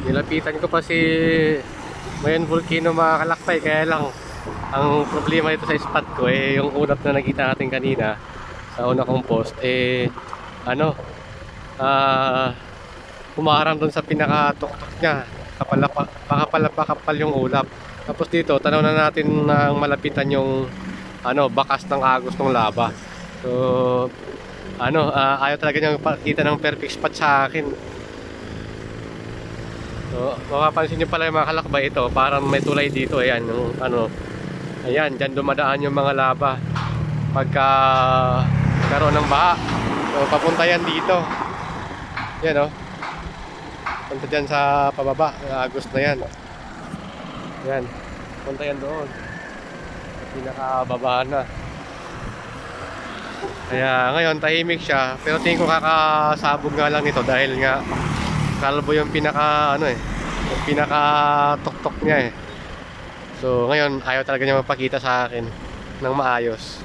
Nilapitan ko pa si Mayon Volcano mga kalakbay, kaya lang ang problema dito sa spot ko yung ulap na nakita natin kanina sa una kong post ano humarang dun sa pinaka-tuktok niya, pakapal yung ulap. Tapos dito tanaw na natin nang malapitan yung bakas ng agos ng lava. So ayaw talaga niyang pakita ng perfect spot sa akin. So mapapansin niyo pala yung mga kalakbay, ito parang may tulay dito. Ayan yung ayan, dyan dumadaan yung mga lava pagka karoon ng baha. So papunta yan dito. Yan punta dyan sa pababa, agos na yan. Yan, punta yan doon, pinakababaan na. Kaya ngayon tahimik siya, pero tingin ko kakasabog nga lang nito dahil nga kalbo yung yung pinaka tuktok niya So ngayon ayaw talaga niya magpakita sa akin ng maayos.